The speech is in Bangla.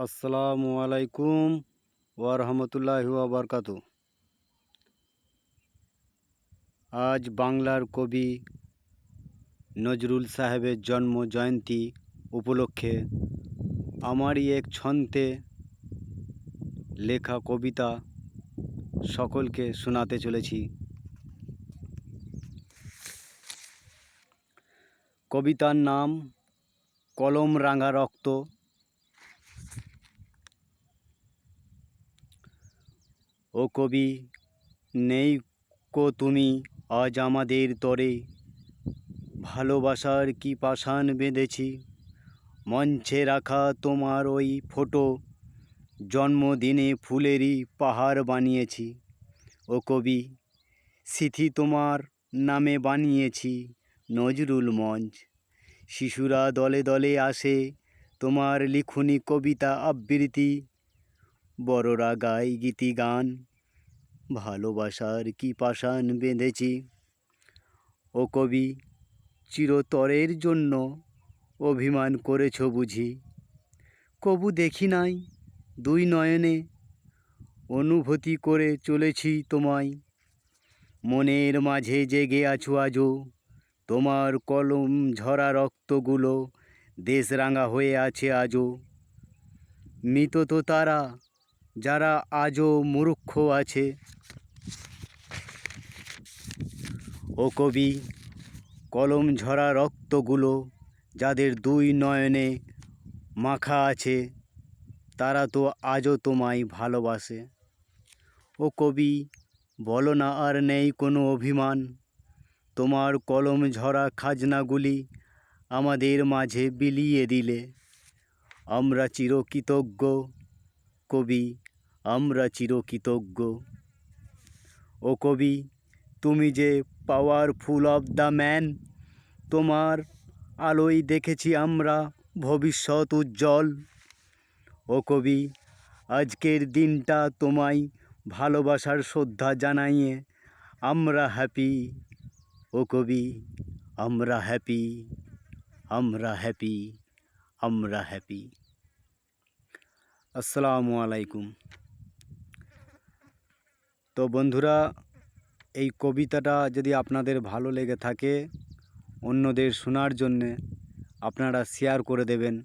আসসালামু আলাইকুম ওয়া রাহমাতুল্লাহি ওয়া বারাকাতু। আজ বাংলার কবি নজরুল সাহেবের জন্ম জয়ন্তী উপলক্ষে আমারই এক ছন্দে লেখা কবিতা সকলকে শোনাতে চলেছি। কবিতার নাম কলম রাঙা রক্ত। ও কবি, নেই কো তুমি আজ আমাদের তরে, ভালোবাসার কি পাষাণ বেঁধেছি, মঞ্চে রাখা তোমার ওই ফটো, জন্মদিনে ফুলেরই পাহাড় বানিয়েছি। ও কবি, স্মৃতি তোমার নামে বানিয়েছি নজরুল মঞ্চ। শিশুরা দলে দলে আসে তোমার লিখুনি কবিতা আবৃত্তি, বড়রা গায় গীতি গান, ভালোবাসার কি পাষাণ বেঁধেছি। ও কবি, চিরতরের জন্য অভিমান করেছ বুঝি, কবু দেখি নাই দুই নয়নে, অনুভূতি করে চলেছি তোমায়, মনের মাঝে জেগে আছো আজও, তোমার কলম ঝরা রক্তগুলো দেশ রাঙা হয়ে আছে আজও। মৃত তো তারা যারা আজও মূর্খ আছে। ও কবি, কলম ঝরা রক্তগুলো যাদের দুই নয়নে মাখা আছে, তারা তো আজও তোমায় ভালোবাসে। ও কবি, বলো না আর নেই কোনো অভিমান, তোমার কলম ঝরা খাজনাগুলি আমাদের মাঝে বিলিয়ে দিলে। আমরা চিরকৃতজ্ঞ কবি, আমরা চিরকৃতজ্ঞ। ও কবি, তুমি যে পাওয়ারফুল অফ দ্য ম্যান, তোমার আলোয় দেখেছি আমরা ভবিষ্যৎ উজ্জ্বল। ও কবি, আজকের দিনটা তোমায় ভালোবাসার শ্রদ্ধা জানাইয়ে আমরা হ্যাপি। ও কবি, আমরা হ্যাপি, আমরা হ্যাপি, আমরা হ্যাপি। আসসালামু আলাইকুম। তো বন্ধুরা, এই কবিতাটা যদি আপনাদের ভালো লেগে থাকে, অন্যদের শোনার জন্যে আপনারা শেয়ার করে দেবেন।